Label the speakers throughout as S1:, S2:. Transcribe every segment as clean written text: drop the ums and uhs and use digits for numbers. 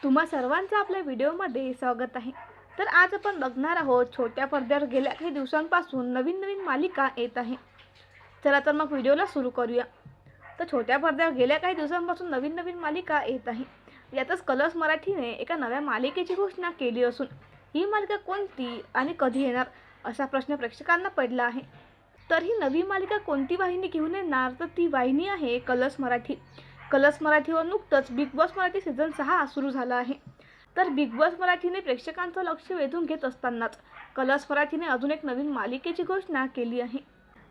S1: तुम्हा सर्वांचं आपल्या व्हिडिओमध्ये स्वागत आहे। तर आज आपण बघणार आहोत छोट्या पडद्यावर गेल्या काही दिवसांपासून नवीन मालिका येत आहे। चला तर मग व्हिडिओला सुरू करूया। तर छोट्या पडद्यावर गेल्या काही दिवसांपासून नवीन मालिका येत आहे। यातच कलर्स मराठीने एका नव्या मालिकेची घोषणा केली असून ही मालिका कोणती आणि कधी येणार असा प्रश्न प्रेक्षकांना पडला आहे। तर ही नवी मालिका कोणती वाहिनी घेऊन येणार, तर ती वाहिनी आहे कलर्स मराठी। कलर्स मराठीवर नुकतंच बिग बॉस मराठी सीझन 6 सुरू झाला आहे। तर बिग बॉस मराठीने प्रेक्षकांचं लक्ष वेधून घेत असतानाच कलर्स मराठीने अजून एक नवीन मालिकेची घोषणा केली आहे।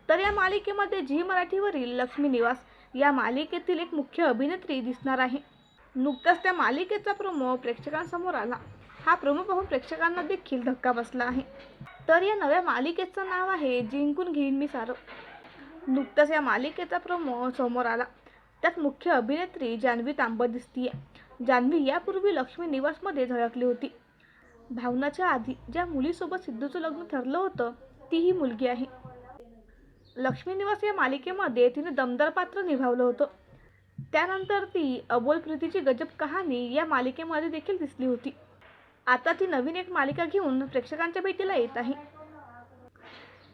S1: तर या मालिकेमध्ये झी मराठीवरील लक्ष्मी निवास या मालिकेतील एक मुख्य अभिनेत्री दिसणार आहे। नुकताच त्या मालिकेचा प्रोमो प्रेक्षकांसमोर आला। हा प्रोमो पाहून प्रेक्षकांना देखील धक्का बसला आहे। तर या नव्या मालिकेचं नाव आहे जिंकून घेईन मी सारं। नुकताच या मालिकेचा प्रोमो समोर आला। त्यात मुख्य अभिनेत्री जान्हवी तांबट दिसतीये। जान्हवी यापूर्वी लक्ष्मी निवासमध्ये झळकली होती। भावनाच्या आधी ज्या मुलीसोबत सिद्धूचं लग्न ठरलं होतं ती ही मुलगी आहे। लक्ष्मी निवास या मालिकेमध्ये तिने दमदार पात्र निभावलं होतं। त्यानंतर ती अबोल प्रीतीची गजब कहाणी या मालिकेमध्ये देखील दिसली होती। आता ती नवीन एक मालिका घेऊन प्रेक्षकांच्या भेटीला येत आहे।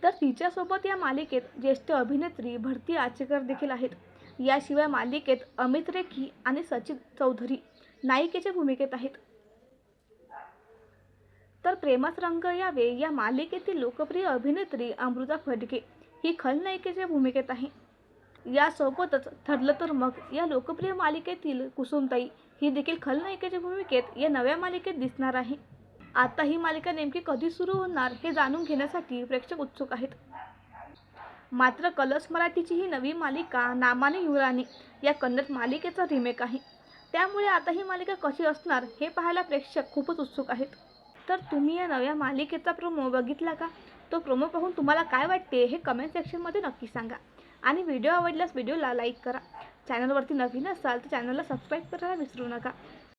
S1: तर तिच्यासोबत या मालिकेत ज्येष्ठ अभिनेत्री भरती आचेकर देखील आहेत। याशिवाय मालिकेत अमित रेखी आणि सचिन चौधरी नायिकेच्या भूमिकेत आहेत। तर प्रेमात रंग यावे या मालिकेतील लोकप्रिय अभिनेत्री अमृता फडके ही खलनायिकेच्या भूमिकेत आहे। यासोबतच ठरलं तर मग या लोकप्रिय मालिकेतील कुसुमताई ही देखील खलनायिकेच्या भूमिकेत या नव्या मालिकेत दिसणार आहे। आता ही मालिका नेमकी कधी सुरू होणार हे जाणून घेण्यासाठी प्रेक्षक उत्सुक आहेत। मात्र कलर्स मराठीची ही नवी मालिका नामाने युवराणी या कन्नड मालिकेचा रिमेक आहे। त्यामुळे आता ही मालिका कशी असणार हे पाहायला प्रेक्षक खूपच उत्सुक आहेत। तर तुम्ही या नव्या मालिकेचा प्रोमो बघितला का? तो प्रोमो पाहून तुम्हाला काय वाटते हे कमेंट सेक्शनमध्ये नक्की सांगा। आणि व्हिडिओ आवडल्यास व्हिडिओला लाईक करा। चॅनलवरती नवीन असाल तर चॅनलला सबस्क्राईब करायला विसरू नका।